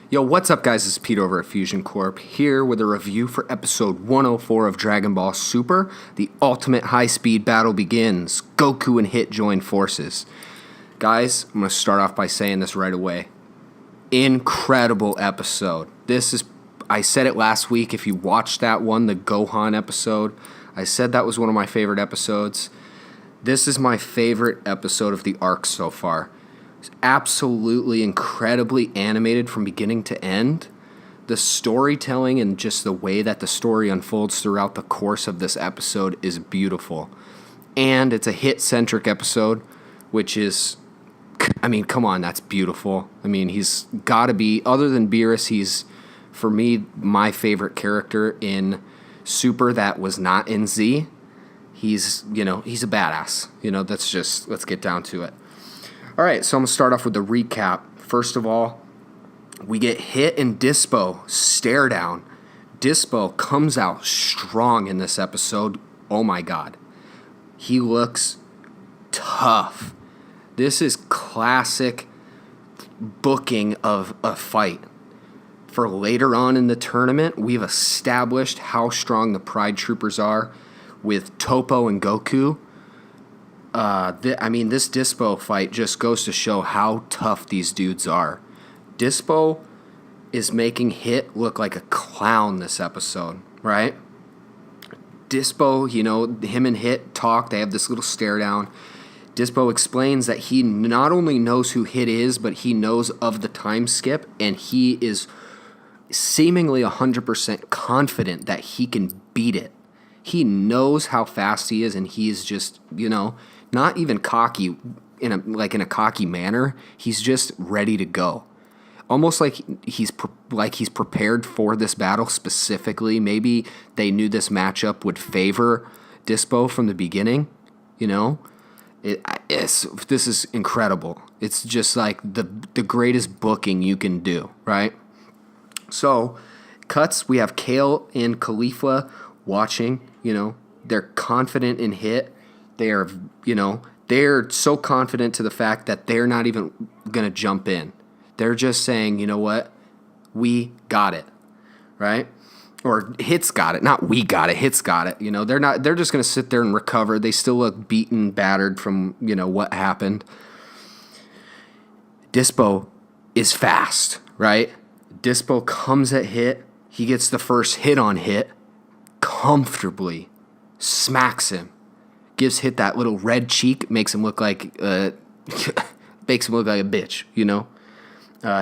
Yo, what's up, guys? It's Pete over at Fusion Corp, here with a review for episode 104 of Dragonball Super. The ultimate high-speed battle begins. Goku and Hit join forces. Guys, I'm going to start off by saying this right away. Incredible episode. I said it last week, if you watched that one, the Gohan episode, I said that was one of my favorite episodes. This is my favorite episode of the arc so far. Absolutely incredibly animated from beginning to end. The storytelling and just the way that the story unfolds throughout the course of this episode is beautiful. And it's a Hit-centric episode, which is, I mean, come on, that's beautiful. I mean, he's got to be, other than Beerus, he's, for me, my favorite character in Super that was not in Z. He's a badass. Let's get down to it. All right, so I'm going to start off with the recap. First of all, we get Hit and Dispo stare down. Dispo comes out strong in this episode. Oh my God. He looks tough. This is classic booking of a fight. For later on in the tournament, we've established how strong the Pride Troopers are with Toppo and Goku. This Dispo fight just goes to show how tough these dudes are. Dispo is making Hit look like a clown this episode, right? Dispo, him and Hit talk. They have this little stare down. Dispo explains that he not only knows who Hit is, but he knows of the time skip, and he is seemingly 100% confident that he can beat it. He knows how fast he is, and he's just, not even cocky in a cocky manner. He's just ready to go. Almost like he's prepared for this battle specifically. Maybe they knew this matchup would favor Dispo from the beginning. This is incredible. It's just like the greatest booking you can do, right? So, cuts, we have Kale and Khalifa watching, they're confident in Hit. They're so confident to the fact that they're not even going to jump in. They're just saying, you know what? We got it, right? Or Hit's got it. Not we got it. Hit's got it. They're just going to sit there and recover. They still look beaten, battered from, what happened. Dispo is fast, right? Dispo comes at Hit. He gets the first hit on Hit comfortably, smacks him, gives Hit that little red cheek, makes him look like a bitch,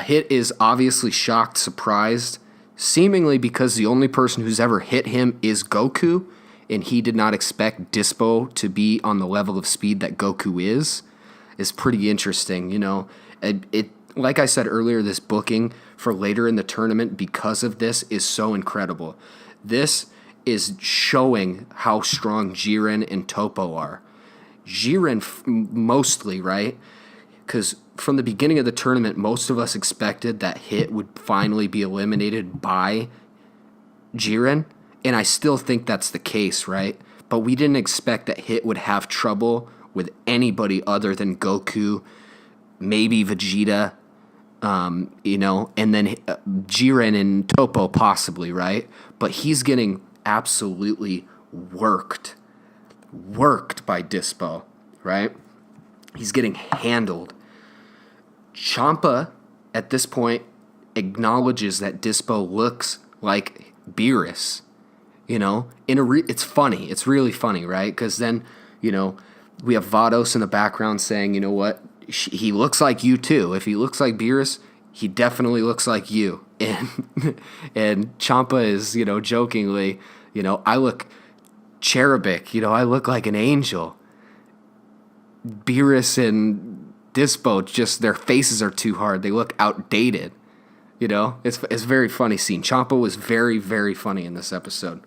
Hit is obviously shocked, surprised, seemingly because the only person who's ever hit him is Goku, and he did not expect Dispo to be on the level of speed that Goku is pretty interesting, It like I said earlier, this booking for later in the tournament because of this is so incredible. This is showing how strong Jiren and Toppo are. Jiren mostly, right? Because from the beginning of the tournament, most of us expected that Hit would finally be eliminated by Jiren, and I still think that's the case, right? But we didn't expect that Hit would have trouble with anybody other than Goku, maybe Vegeta, and then Jiren and Toppo possibly, right? But he's getting absolutely worked by Dispo, right? He's getting handled. Champa, at this point, acknowledges that Dispo looks like Beerus, it's funny. It's really funny, right? Because then, we have Vados in the background saying, you know what? He looks like you too. If he looks like Beerus, he definitely looks like you. And Champa is, jokingly, I look cherubic, I look like an angel. Beerus and Dispo, just their faces are too hard. They look outdated. It's a very funny scene. Champa was very, very funny in this episode.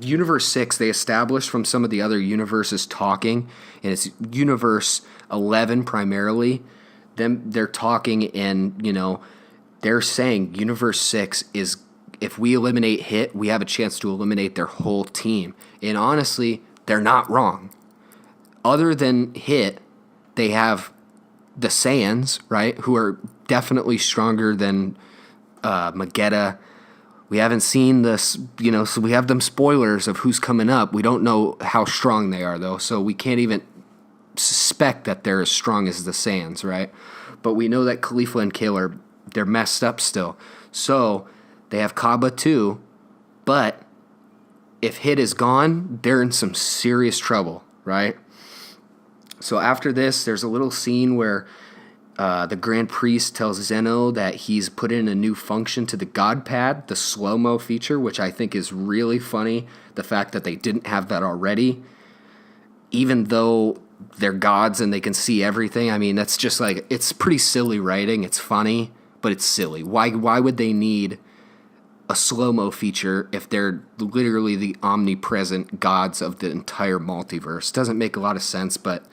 Universe 6, they established from some of the other universes talking, and it's Universe 11 primarily. They're talking, and, they're saying Universe 6 is, if we eliminate Hit, we have a chance to eliminate their whole team. And honestly, they're not wrong. Other than Hit, they have the Saiyans, right, who are definitely stronger than Magetta. We haven't seen this, so we have them spoilers of who's coming up. We don't know how strong they are, though, so we can't even suspect that they're as strong as the Saiyans, right? But we know that Khalifa and Kale they're messed up still. So they have Kaba too, but if Hit is gone, they're in some serious trouble, right? So after this, there's a little scene where the Grand Priest tells Zeno that he's put in a new function to the God Pad, the slow-mo feature, which I think is really funny, the fact that they didn't have that already. Even though they're gods and they can see everything, I mean, that's just like, it's pretty silly writing. It's funny, but it's silly. Why would they need a slow-mo feature if they're literally the omnipresent gods of the entire multiverse? Doesn't make a lot of sense, but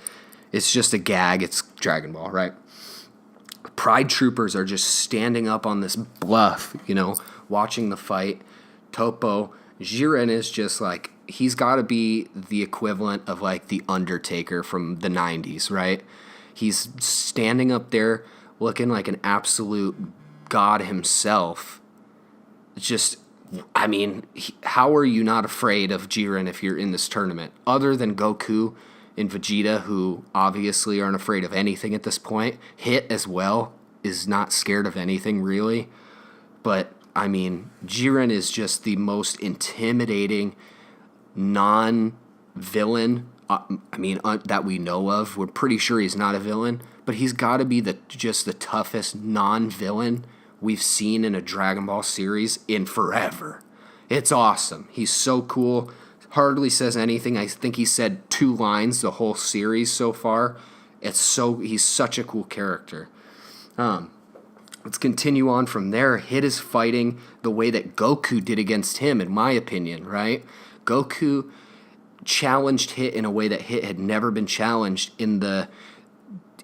it's just a gag. It's Dragon Ball, right? Pride troopers are just standing up on this bluff, watching the fight. Topo, Jiren is just like, he's got to be the equivalent of like the Undertaker from the 90s, right? He's standing up there looking like an absolute god himself. Just, I mean, how are you not afraid of Jiren if you're in this tournament? Other than Goku and Vegeta, who obviously aren't afraid of anything at this point. Hit as well is not scared of anything, really. But, I mean, Jiren is just the most intimidating non-villain, that we know of. We're pretty sure he's not a villain, but he's got to be just the toughest non-villain we've seen in a Dragon Ball series in forever. It's awesome. He's so cool. Hardly says anything. I think he said 2 lines the whole series so far. He's such a cool character. Let's continue on from there. Hit is fighting the way that Goku did against him, in my opinion, right? Goku challenged Hit in a way that Hit had never been challenged in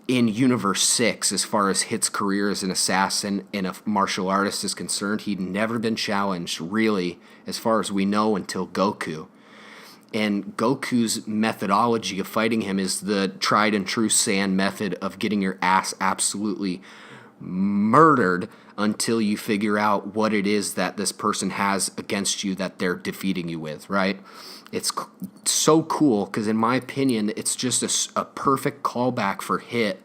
Universe 6 as far as Hit's career as an assassin and a martial artist is concerned. He'd never been challenged, really, as far as we know, until Goku. And Goku's methodology of fighting him is the tried and true Saiyan method of getting your ass absolutely murdered until you figure out what it is that this person has against you that they're defeating you with, right? It's so cool because, in my opinion, it's just a perfect callback for Hit.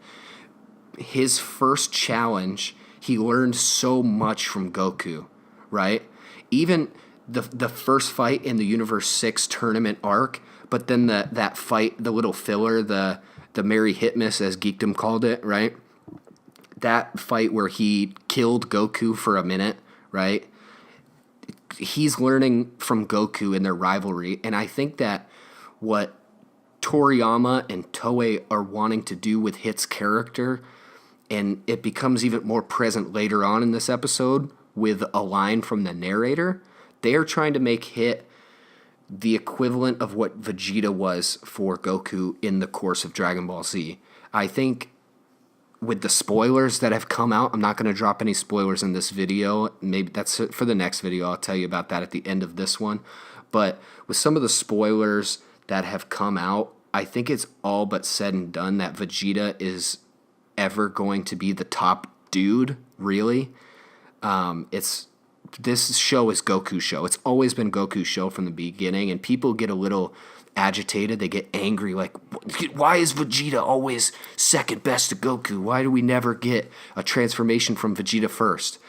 His first challenge, he learned so much from Goku, right? Even the first fight in the Universe 6 tournament arc, but then that fight, the little filler, the Merry Hitmas, as Geekdom called it, right? That fight where he killed Goku for a minute, right? He's learning from Goku in their rivalry, and I think that what Toriyama and Toei are wanting to do with Hit's character, and it becomes even more present later on in this episode with a line from the narrator, they are trying to make Hit the equivalent of what Vegeta was for Goku in the course of Dragon Ball Z. I think with the spoilers that have come out, I'm not going to drop any spoilers in this video. Maybe that's for the next video. I'll tell you about that at the end of this one. But with some of the spoilers that have come out, I think it's all but said and done that Vegeta is ever going to be the top dude, really. This show is Goku's show. It's always been Goku's show from the beginning, and people get a little agitated. They get angry, like, why is Vegeta always second best to Goku? Why do we never get a transformation from Vegeta first?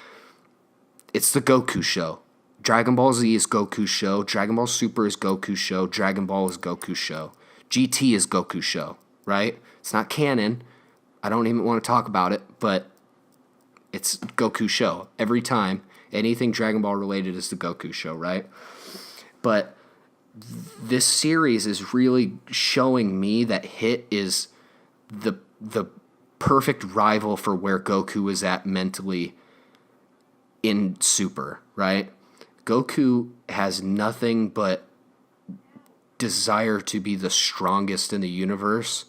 It's the Goku show. Dragon Ball Z is Goku's show. Dragon Ball Super is Goku's show. Dragon Ball is Goku's show. GT is Goku's show, right? It's not canon. I don't even want to talk about it, but it's Goku's show. Every time, anything Dragon Ball related is the Goku show, right? But this series is really showing me that Hit is the perfect rival for where Goku is at mentally in Super, right? Goku has nothing but desire to be the strongest in the universe.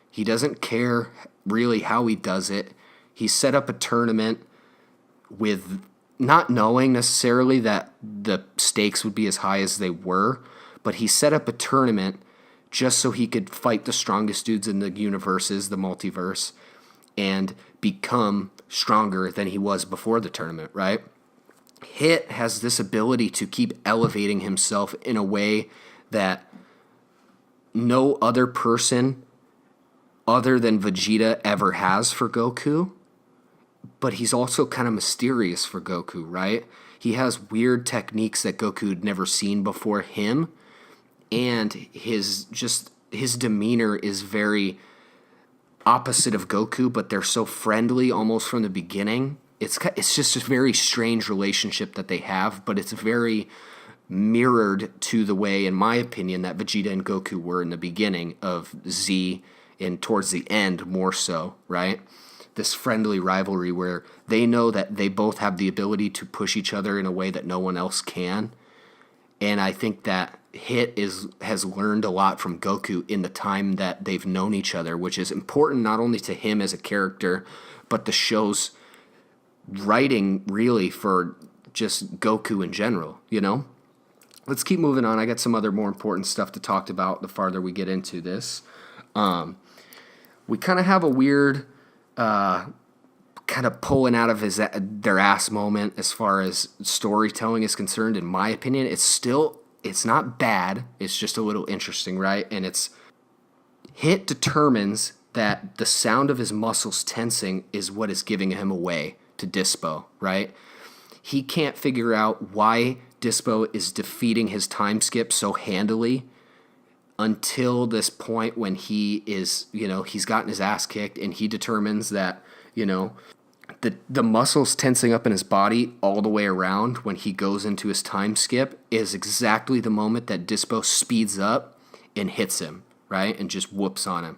He doesn't care really how he does it. He set up a tournament with not knowing necessarily that the stakes would be as high as they were, but he set up a tournament just so he could fight the strongest dudes in the universes, the multiverse, and become stronger than he was before the tournament, right? Hit has this ability to keep elevating himself in a way that no other person other than Vegeta ever has for Goku. But he's also kind of mysterious for Goku, right? He has weird techniques that Goku had never seen before him, and his demeanor is very opposite of Goku, but they're so friendly almost from the beginning. It's just a very strange relationship that they have, but it's very mirrored to the way, in my opinion, that Vegeta and Goku were in the beginning of Z, and towards the end more so, right? This friendly rivalry where they know that they both have the ability to push each other in a way that no one else can. And I think that Hit has learned a lot from Goku in the time that they've known each other, which is important not only to him as a character, but the show's writing really for just Goku in general, you know? Let's keep moving on. I got some other more important stuff to talk about the farther we get into this. We kind of have a weird kind of pulling out of their ass moment as far as storytelling is concerned. In my opinion, it's not bad. It's just a little interesting, right? And Hit determines that the sound of his muscles tensing is what is giving him away to Dispo, right? He can't figure out why Dispo is defeating his time skip so handily until this point when he is, he's gotten his ass kicked, and he determines that, the muscles tensing up in his body all the way around when he goes into his time skip is exactly the moment that Dispo speeds up and hits him, right? And just whoops on him.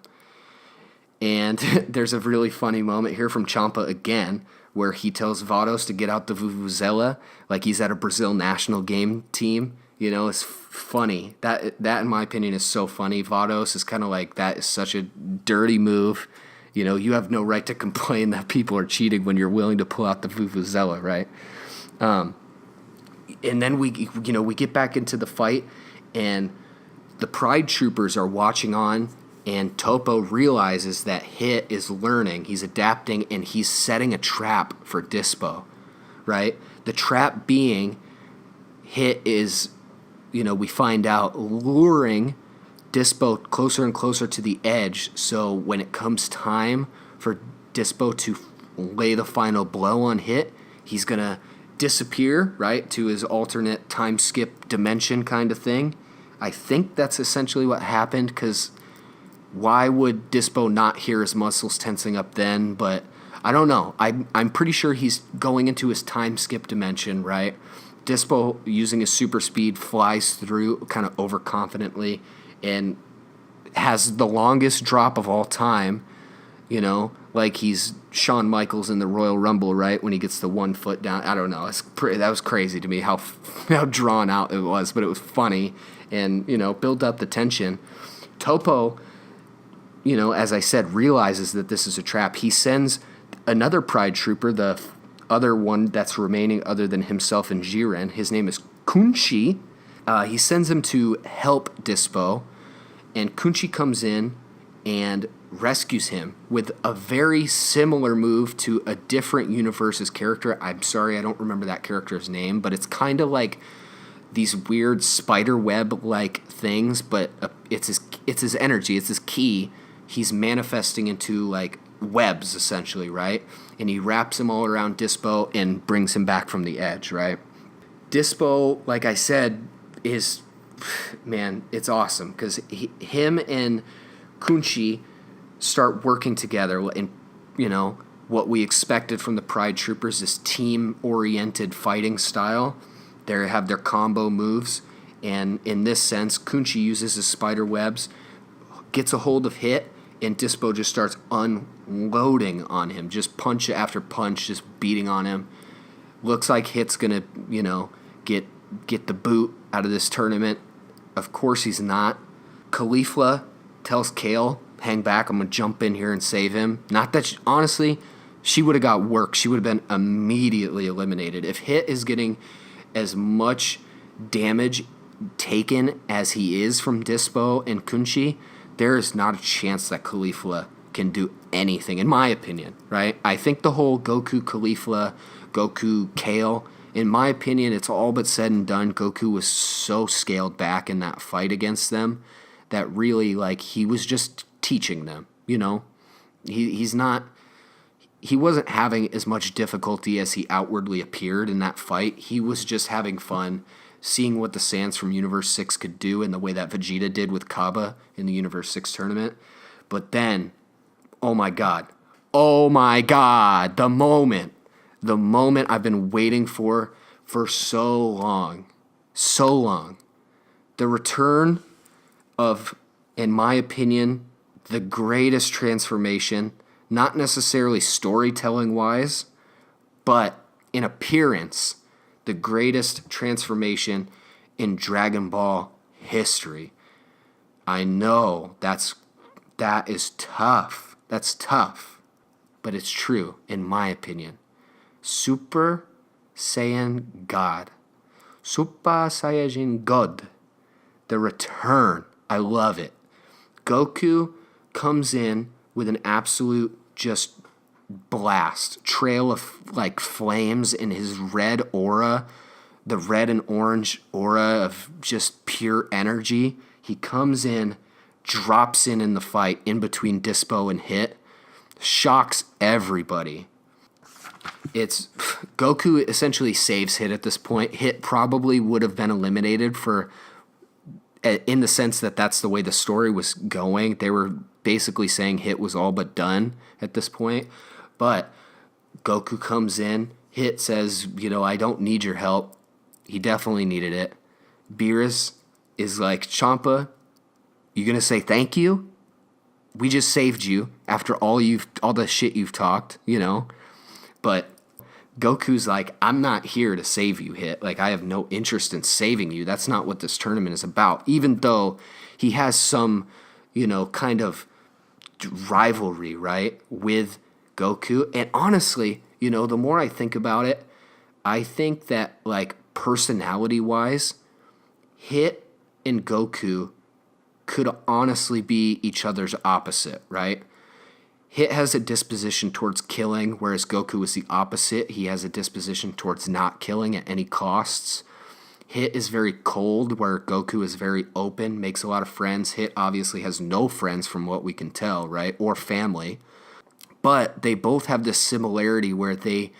And there's a really funny moment here from Champa again, where he tells Vados to get out the Vuvuzela like he's at a Brazil national game team. It's funny. That in my opinion is so funny. Vados is kind of like, that is such a dirty move. You have no right to complain that people are cheating when you're willing to pull out the Vuvuzela, right? And then we get back into the fight, and the Pride Troopers are watching on, and Topo realizes that Hit is learning, he's adapting, and he's setting a trap for Dispo, right? The trap being Hit is, we find out, luring Dispo closer and closer to the edge, so when it comes time for Dispo to lay the final blow on Hit, he's going to disappear, right, to his alternate time skip dimension kind of thing. I think that's essentially what happened, because why would Dispo not hear his muscles tensing up then? But I don't know. I'm pretty sure he's going into his time skip dimension, right? Dispo, using his super speed, flies through kind of overconfidently and has the longest drop of all time, like he's Shawn Michaels in the Royal Rumble, right, when he gets the 1 foot down. I don't know. That was crazy to me how drawn out it was, but it was funny and, build up the tension. Topo, as I said, realizes that this is a trap. He sends another Pride Trooper, the other one that's remaining other than himself and Jiren. His name is Kunchi. He sends him to help Dispo, and Kunchi comes in and rescues him with a very similar move to a different universe's character. I'm sorry, I don't remember that character's name, but it's kind of like these weird spider web-like things, but it's his energy, it's his ki. He's manifesting into like webs, essentially, right? And he wraps him all around Dispo and brings him back from the edge, right? Dispo, like I said, is, man, it's awesome, because him and Kunchi start working together, and what we expected from the Pride Troopers, this team-oriented fighting style. They have their combo moves, and in this sense, Kunchi uses his spider webs, gets a hold of Hit, and Dispo just starts unloading on him, just punch after punch, just beating on him. Looks like Hit's gonna, get the boot out of this tournament. Of course he's not. Caulifla tells Kale, hang back, I'm going to jump in here and save him. Not that, honestly, she would have got work. She would have been immediately eliminated. If Hit is getting as much damage taken as he is from Dispo and Kunchi, there is not a chance that Caulifla can do anything, in my opinion, right? I think the whole Goku Caulifla, Goku Kale, in my opinion, it's all but said and done. Goku was so scaled back in that fight against them that really, like, he was just teaching them, you know? He wasn't having as much difficulty as he outwardly appeared in that fight. He was just having fun, seeing what the Saiyans from Universe 6 could do and the way that Vegeta did with Kaba in the Universe 6 tournament. But then, oh my God, the moment I've been waiting for so long. The return of, in my opinion, the greatest transformation, not necessarily storytelling-wise, but in appearance, the greatest transformation in Dragon Ball history. I know that is tough. That's tough, but it's true, in my opinion. Super Saiyan God. Super Saiyajin God. The return. I love it. Goku comes in with an absolute just blast. Trail of like flames in his red aura. The red and orange aura of just pure energy. He comes in, drops in the fight in between Dispo and Hit. Shocks everybody. It's Goku essentially saves Hit at this point. Hit probably would have been eliminated in the sense that that's the way the story was going. They were basically saying Hit was all but done at this point. But Goku comes in. Hit says, I don't need your help. He definitely needed it. Beerus is like, Champa, you gonna say thank you? We just saved you after all the shit you've talked, But Goku's like, I'm not here to save you, Hit. Like, I have no interest in saving you. That's not what this tournament is about. Even though he has some, kind of rivalry, right, with Goku. And honestly, the more I think about it, I think that, like, personality-wise, Hit and Goku could honestly be each other's opposite, right? Hit has a disposition towards killing, whereas Goku is the opposite. He has a disposition towards not killing at any costs. Hit is very cold, where Goku is very open, makes a lot of friends. Hit obviously has no friends from what we can tell, right? Or family. But they both have this similarity where they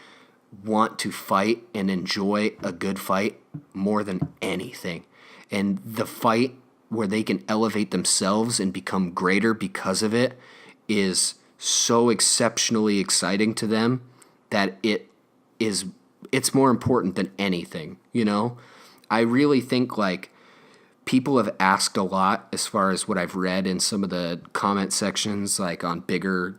want to fight and enjoy a good fight more than anything. And the fight where they can elevate themselves and become greater because of it is so exceptionally exciting to them that it's more important than anything, I really think, like, people have asked a lot as far as what I've read in some of the comment sections, like on bigger,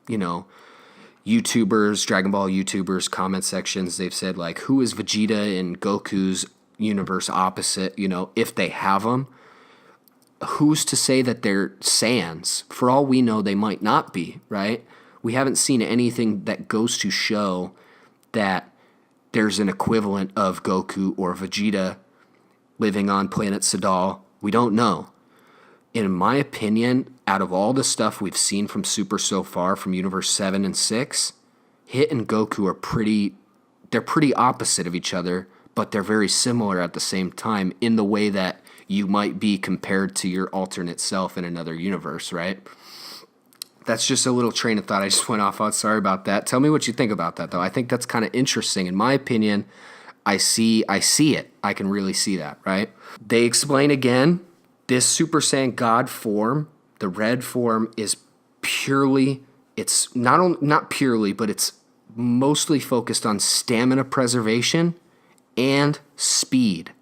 YouTubers, Dragon Ball YouTubers comment sections. They've said, like, who is Vegeta in Goku's universe opposite, if they have them? Who's to say that they're Saiyans? For all we know, they might not be, right? We haven't seen anything that goes to show that there's an equivalent of Goku or Vegeta living on planet Sadal. We don't know. In my opinion, out of all the stuff we've seen from Super so far, from Universe 7 and 6, Hit and Goku are pretty opposite of each other, but they're very similar at the same time in the way that you might be compared to your alternate self in another universe, right? That's just a little train of thought I just went off on. Sorry about that. Tell me what you think about that, though. I think that's kind of interesting. In my opinion, I see it. I can really see that, right? They explain again, this Super Saiyan God form, the red form, is purely, it's not purely, but it's mostly focused on stamina preservation and speed.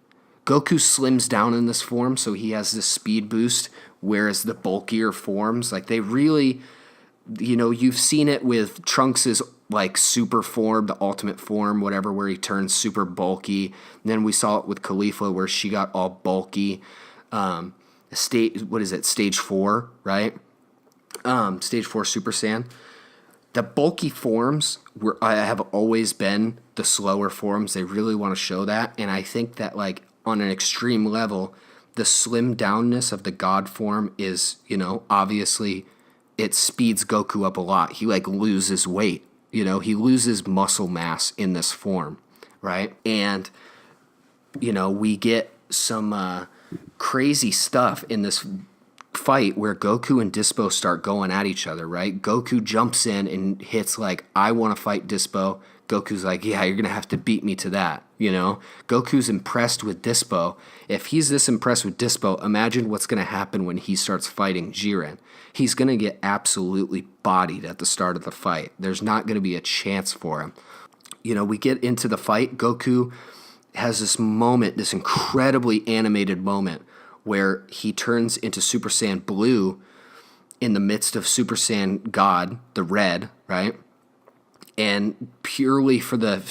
Goku slims down in this form, so he has this speed boost, whereas the bulkier forms, like, they really, you've seen it with Trunks' like super form, the ultimate form, whatever, where he turns super bulky. And then we saw it with Caulifla, where she got all bulky. Stage 4, right? Stage 4 Super Saiyan. The bulky forms have always been the slower forms. They really want to show that, and I think that, like, on an extreme level, the slim downness of the God form is, obviously it speeds Goku up a lot. He like loses weight, you know, he loses muscle mass in this form, right? And, you know, we get some crazy stuff in this fight where Goku and Dispo start going at each other, right? Goku jumps in and hits like, I want to fight Dispo. Goku's like, yeah, you're going to have to beat me to that, you know? Goku's impressed with Dispo. If he's this impressed with Dispo, imagine what's going to happen when he starts fighting Jiren. He's going to get absolutely bodied at the start of the fight. There's not going to be a chance for him. You know, we get into the fight. Goku has this moment, this incredibly animated moment where he turns into Super Saiyan Blue in the midst of Super Saiyan God, the Red, right? And purely for the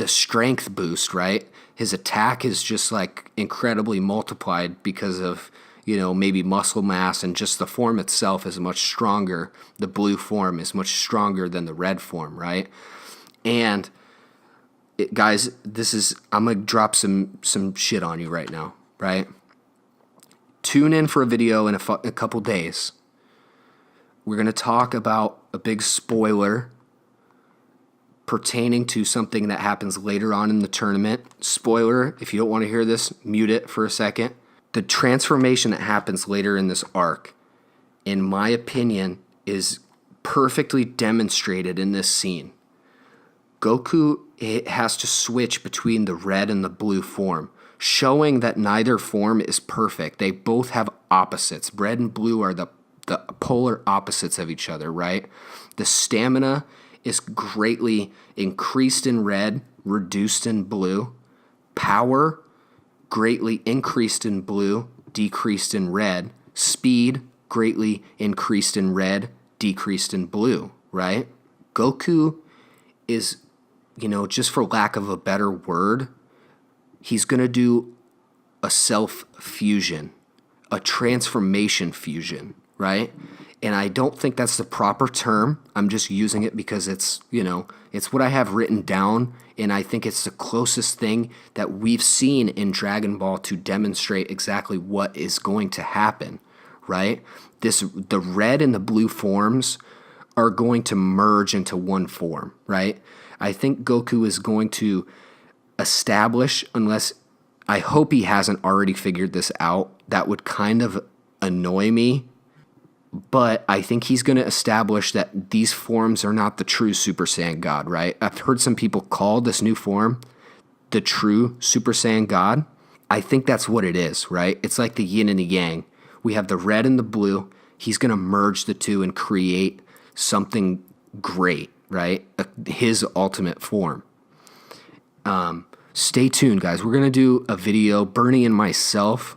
strength boost, right? His attack is just like incredibly multiplied because of, you know, maybe muscle mass, and just the form itself is much stronger. The blue form is much stronger than the red form, right? And guys, I'm gonna drop some shit on you right now, right? Tune in for a video in a couple days. We're gonna talk about a big spoiler pertaining to something that happens later on in the tournament. Spoiler, if you don't want to hear this, mute it for a second. The transformation that happens later in this arc, in my opinion, is perfectly demonstrated in this scene. Goku has to switch between the red and the blue form, showing that neither form is perfect. They both have opposites. Red and blue are the polar opposites of each other, right? The stamina is greatly increased in red, reduced in blue. Power, greatly increased in blue, decreased in red. Speed, greatly increased in red, decreased in blue, right? Goku is, you know, just for lack of a better word, he's going to do a self-fusion, a transformation fusion, right? And I don't think that's the proper term. I'm just using it because it's, you know, it's what I have written down, and I think it's the closest thing that we've seen in Dragon Ball to demonstrate exactly what is going to happen, right? The red and the blue forms are going to merge into one form, right? I think Goku is going to establish, unless, I hope he hasn't already figured this out. That would kind of annoy me. But I think he's going to establish that these forms are not the true Super Saiyan God, right? I've heard some people call this new form the true Super Saiyan God. I think that's what it is, right? It's like the yin and the yang. We have the red and the blue. He's going to merge the two and create something great, right? His ultimate form. Stay tuned, guys. We're going to do a video, Bernie and myself.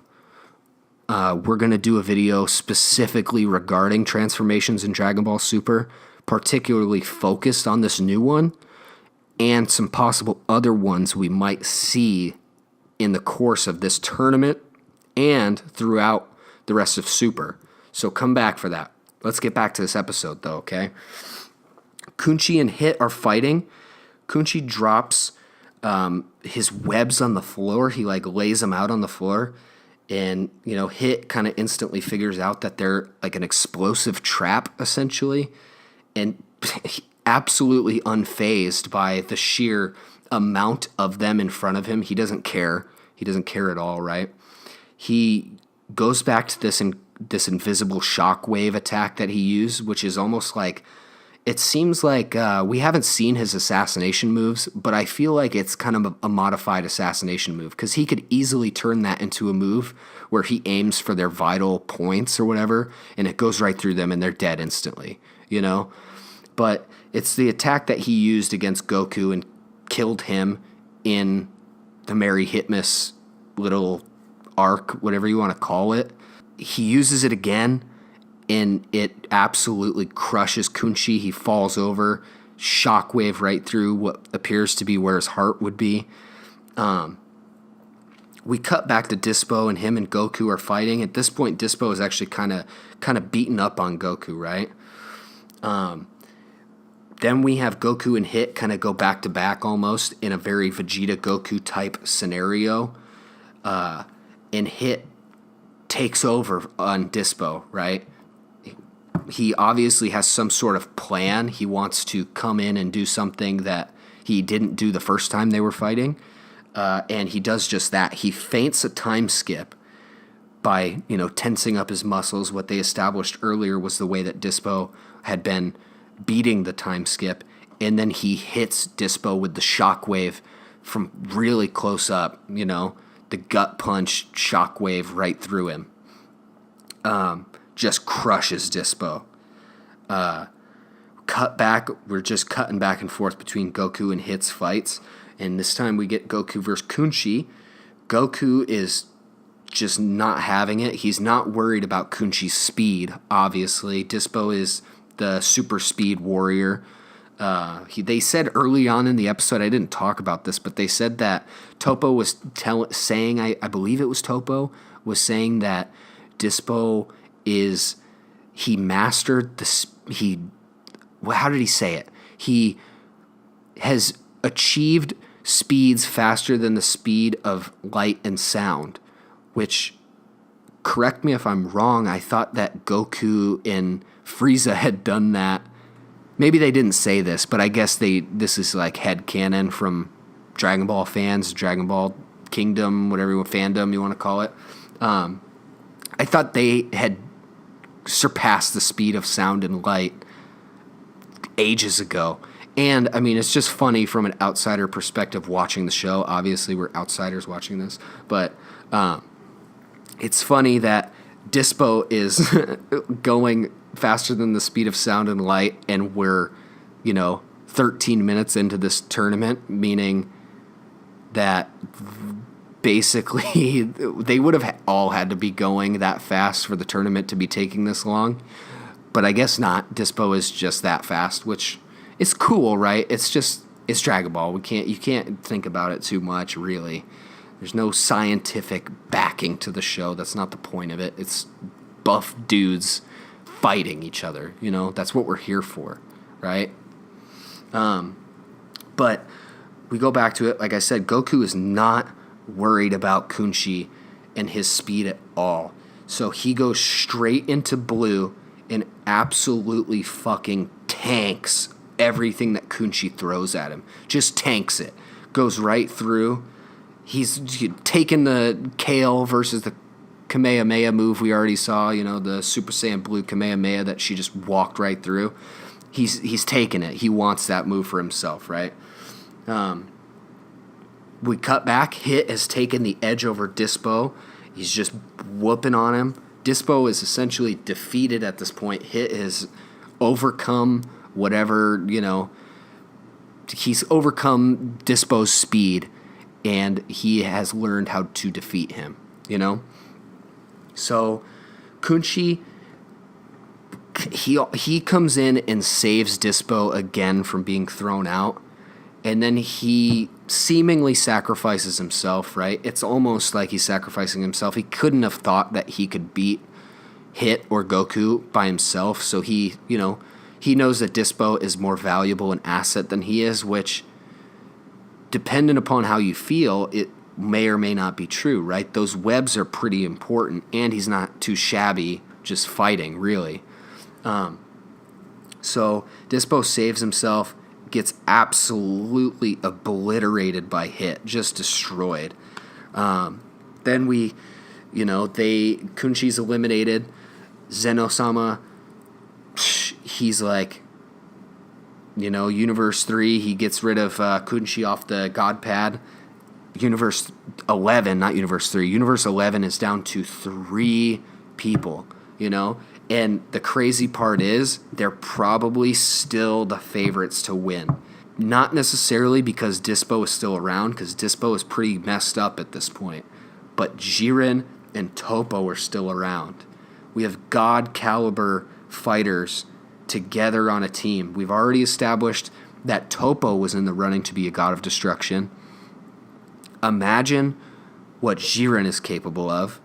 We're going to do a video specifically regarding transformations in Dragon Ball Super, particularly focused on this new one and some possible other ones we might see in the course of this tournament and throughout the rest of Super. So come back for that. Let's get back to this episode, though, okay? Kunchi and Hit are fighting. Kunchi drops his webs on the floor. He, like, lays them out on the floor. And, you know, Hit kind of instantly figures out that they're like an explosive trap, essentially, and absolutely unfazed by the sheer amount of them in front of him. He doesn't care. He doesn't care at all, right? He goes back to this invisible shockwave attack that he used, which is almost like, it seems like we haven't seen his assassination moves, but I feel like it's kind of a modified assassination move, because he could easily turn that into a move where he aims for their vital points or whatever, and it goes right through them and they're dead instantly, you know? But it's the attack that he used against Goku and killed him in the Mary Hitmas little arc, whatever you want to call it. He uses it again, and it absolutely crushes Kunchi. He falls over, shockwave right through what appears to be where his heart would be. We cut back to Dispo, and him and Goku are fighting. At this point, Dispo is actually kind of beaten up on Goku, right? Then we have Goku and Hit kind of go back to back almost in a very Vegeta Goku type scenario. And Hit takes over on Dispo, right? he obviously has some sort of plan. He wants to come in and do something that he didn't do the first time they were fighting. And he does just that. He feints a time skip by, tensing up his muscles. What they established earlier was the way that Dispo had been beating the time skip. And then he hits Dispo with the shockwave from really close up, the gut punch shockwave right through him. Just crushes Dispo. Cut back, we're just cutting back and forth between Goku and Hit's fights. And this time we get Goku versus Kunchi. Goku is just not having it. He's not worried about Kunshi's speed, obviously. Dispo is the super speed warrior. They said early on in the episode, I didn't talk about this, but they said that Topo was saying, I believe it was Topo, was saying that Dispo he mastered how did he say it? He has achieved speeds faster than the speed of light and sound, which, correct me if I'm wrong, I thought that Goku and Frieza had done that. Maybe they didn't say this, but I guess this is like headcanon from Dragon Ball fans, Dragon Ball Kingdom, whatever fandom you want to call it. I thought they had surpassed the speed of sound and light ages ago. And, it's just funny from an outsider perspective watching the show. Obviously, we're outsiders watching this. But it's funny that Dispo is going faster than the speed of sound and light, and we're, 13 minutes into this tournament, meaning that basically they would have all had to be going that fast for the tournament to be taking this long. But I guess not. Dispo is just that fast, which is cool, right? It's Dragon Ball. You can't think about it too much, really. There's no scientific backing to the show. That's not the point of it. It's buff dudes fighting each other. That's what we're here for, right? But we go back to it. Like I said, Goku is not worried about Kunchi and his speed at all. So he goes straight into blue and absolutely fucking tanks everything that Kunchi throws at him. Just tanks it. Goes right through. He's taken the Kale versus the Kamehameha move we already saw, the Super Saiyan Blue Kamehameha that she just walked right through. He's taken it. He wants that move for himself, right? We cut back. Hit has taken the edge over Dispo. He's just whooping on him. Dispo is essentially defeated at this point. Hit has overcome whatever, he's overcome Dispo's speed, and he has learned how to defeat him, So Kunchi, he comes in and saves Dispo again from being thrown out, and then he seemingly sacrifices himself, right? It's almost like he's sacrificing himself. He couldn't have thought that he could beat Hit or Goku by himself, so he knows that Dispo is more valuable an asset than he is, which, dependent upon how you feel, it may or may not be true, right? Those webs are pretty important, and he's not too shabby just fighting, really. So Dispo saves himself, gets absolutely obliterated by Hit, just destroyed. Then Kunshi's eliminated. Zeno-sama, he's like, Universe 3, he gets rid of Kunshi off the God Pad. Universe 11, not Universe 3, Universe 11 is down to 3 people, And the crazy part is, they're probably still the favorites to win. Not necessarily because Dispo is still around, because Dispo is pretty messed up at this point. But Jiren and Topo are still around. We have God-caliber fighters together on a team. We've already established that Topo was in the running to be a god of destruction. Imagine what Jiren is capable of.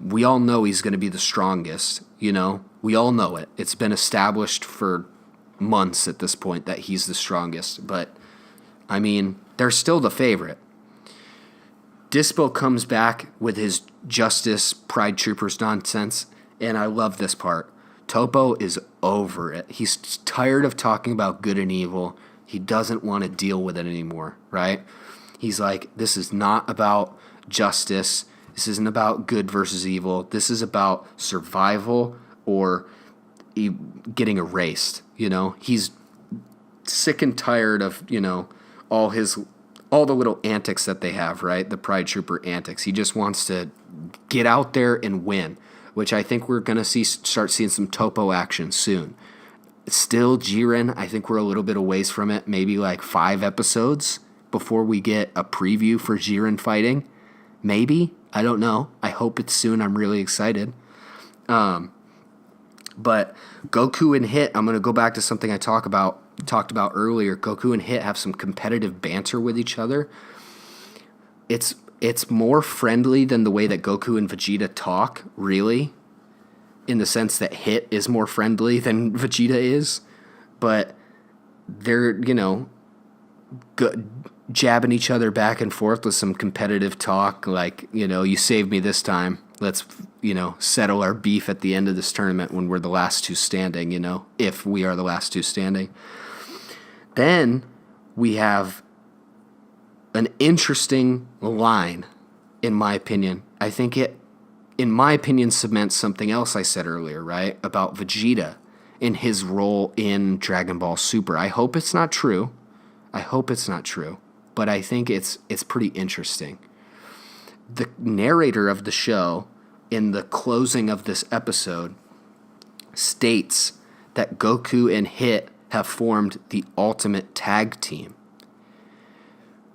We all know he's going to be the strongest, We all know it. It's been established for months at this point that he's the strongest. But, they're still the favorite. Dispo comes back with his Justice Pride Troopers nonsense, and I love this part. Topo is over it. He's tired of talking about good and evil. He doesn't want to deal with it anymore, right? He's like, this is not about justice. This isn't about good versus evil. This is about survival or getting erased, He's sick and tired of, all the little antics that they have, right? The Pride Trooper antics. He just wants to get out there and win, which I think we're going to start seeing some Topo action soon. Still, Jiren, I think we're a little bit away from it, maybe like 5 episodes before we get a preview for Jiren fighting. Maybe. I don't know. I hope it's soon. I'm really excited. But Goku and Hit, I'm going to go back to something I talked about earlier. Goku and Hit have some competitive banter with each other. It's more friendly than the way that Goku and Vegeta talk, really, in the sense that Hit is more friendly than Vegeta is. But they're, jabbing each other back and forth with some competitive talk, like, you saved me this time. Let's, settle our beef at the end of this tournament when we're the last two standing, if we are the last two standing. Then we have an interesting line, in my opinion. I think it, in my opinion, cements something else I said earlier, right? About Vegeta and his role in Dragon Ball Super. I hope it's not true. But I think it's pretty interesting. The narrator of the show, in the closing of this episode, states that Goku and Hit have formed the ultimate tag team.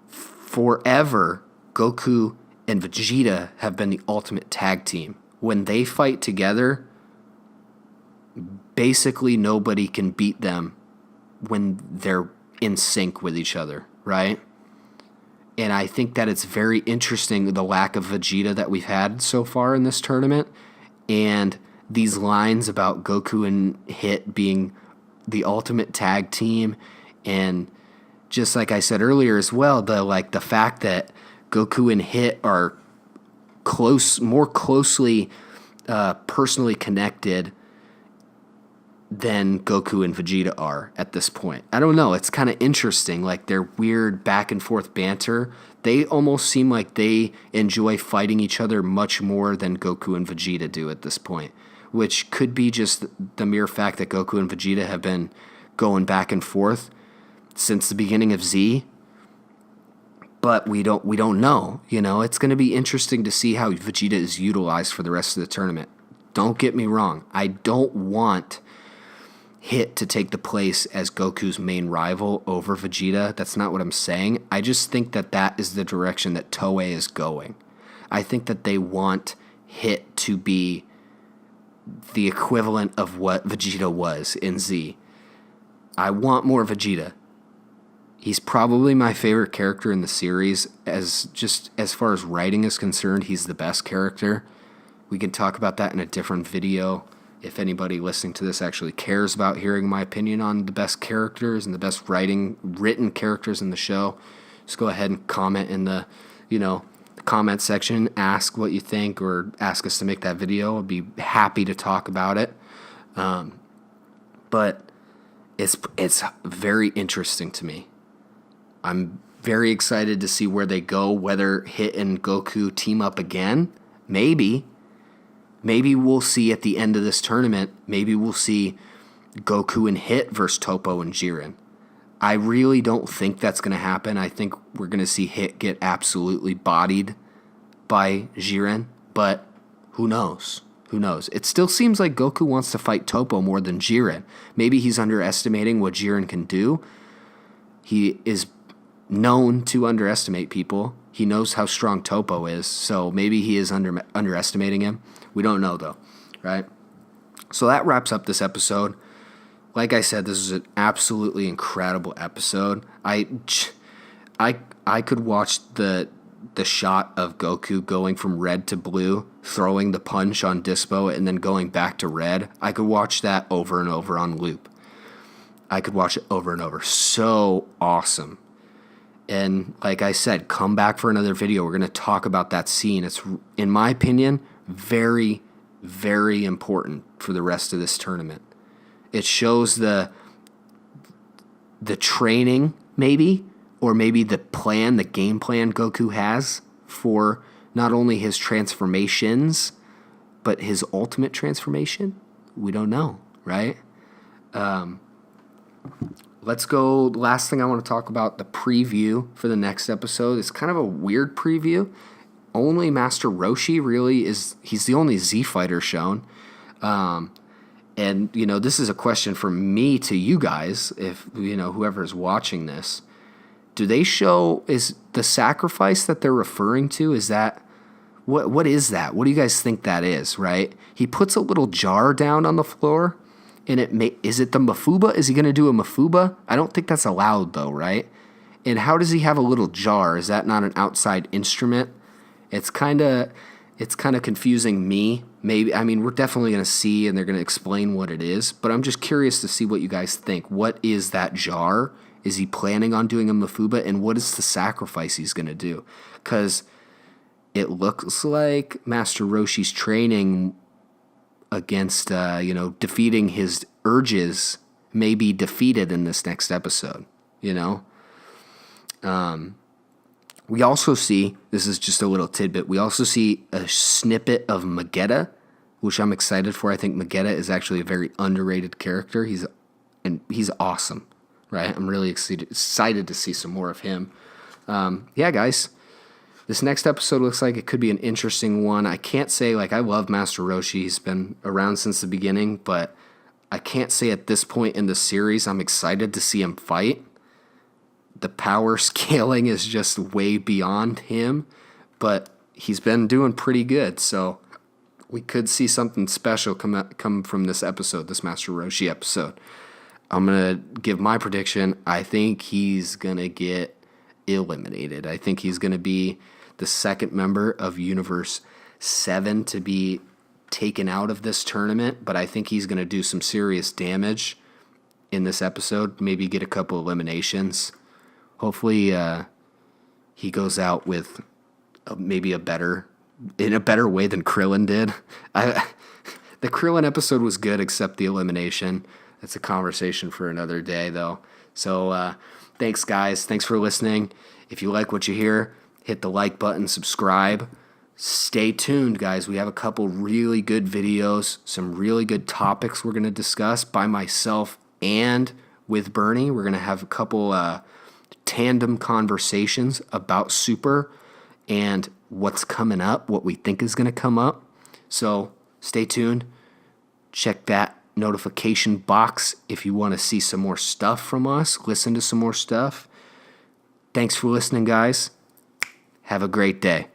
Forever, Goku and Vegeta have been the ultimate tag team. When they fight together, basically nobody can beat them when they're in sync with each other, right? And I think that it's very interesting, the lack of Vegeta that we've had so far in this tournament, and these lines about Goku and Hit being the ultimate tag team, and just like I said earlier as well, the fact that Goku and Hit are more closely personally connected than Goku and Vegeta are at this point. I don't know. It's kind of interesting, like their weird back and forth banter. They almost seem like they enjoy fighting each other much more than Goku and Vegeta do at this point, which could be just the mere fact that Goku and Vegeta have been going back and forth since the beginning of Z. But we don't know. It's going to be interesting to see how Vegeta is utilized for the rest of the tournament. Don't get me wrong. I don't want Hit to take the place as Goku's main rival over Vegeta. That's not what I'm saying. I just think that is the direction that Toei is going. I think that they want Hit to be the equivalent of what Vegeta was in Z. I want more Vegeta. He's probably my favorite character in the series. As far as writing is concerned, he's the best character. We can talk about that in a different video. If anybody listening to this actually cares about hearing my opinion on the best characters and the best written characters in the show, just go ahead and comment in the, comment section. Ask what you think or ask us to make that video. I'd be happy to talk about it. But it's very interesting to me. I'm very excited to see where they go, whether Hit and Goku team up again. Maybe we'll see at the end of this tournament, maybe we'll see Goku and Hit versus Topo and Jiren. I really don't think that's going to happen. I think we're going to see Hit get absolutely bodied by Jiren, but who knows? It still seems like Goku wants to fight Topo more than Jiren. Maybe he's underestimating what Jiren can do. He is known to underestimate people. He knows how strong Topo is, so maybe he is underestimating him. We don't know, though, right? So that wraps up this episode. Like I said, this is an absolutely incredible episode. I could watch the shot of Goku going from red to blue, throwing the punch on Dispo, and then going back to red. I could watch that over and over on loop. I could watch it over and over. So awesome. And like I said, come back for another video. We're going to talk about that scene. It's, in my opinion, very, very important for the rest of this tournament. It shows the training, maybe, or maybe the game plan Goku has for not only his transformations, but his ultimate transformation. We don't know, right? Let's go. Last thing I want to talk about, the preview for the next episode. It's kind of a weird preview. Only Master Roshi really he's the only Z fighter shown. And, this is a question from me to you guys, if, whoever is watching this. Do they show, is the sacrifice that they're referring to, is that, what is that? What do you guys think that is, right? He puts a little jar down on the floor, and is it the Mafuba? Is he going to do a Mafuba? I don't think that's allowed, though, right? And how does he have a little jar? Is that not an outside instrument? It's kind of confusing me. Maybe, we're definitely going to see, and they're going to explain what it is, but I'm just curious to see what you guys think. What is that jar? Is he planning on doing a Mafuba, and what is the sacrifice he's going to do? Because it looks like Master Roshi's training against, defeating his urges may be defeated in this next episode, We also see, this is just a little tidbit, we also see a snippet of Magetta, which I'm excited for. I think Magetta is actually a very underrated character. He's awesome, right? I'm really excited to see some more of him. Guys, this next episode looks like it could be an interesting one. I can't say, I love Master Roshi. He's been around since the beginning, but I can't say at this point in the series I'm excited to see him fight. The power scaling is just way beyond him, but he's been doing pretty good, so we could see something special come from this episode, this Master Roshi episode. I'm going to give my prediction. I think he's going to get eliminated. I think he's going to be the second member of Universe 7 to be taken out of this tournament, but I think he's going to do some serious damage in this episode, maybe get a couple eliminations. Hopefully he goes out with maybe in a better way than Krillin did. The Krillin episode was good except the elimination. That's a conversation for another day, though. So thanks, guys. Thanks for listening. If you like what you hear, hit the like button, subscribe. Stay tuned, guys. We have a couple really good videos, some really good topics we're going to discuss by myself and with Bernie. We're going to have a couple tandem conversations about Super and what's coming up, what we think is going to come up. So stay tuned. Check that notification box if you want to see some more stuff from us, listen to some more stuff. Thanks for listening, guys. Have a great day.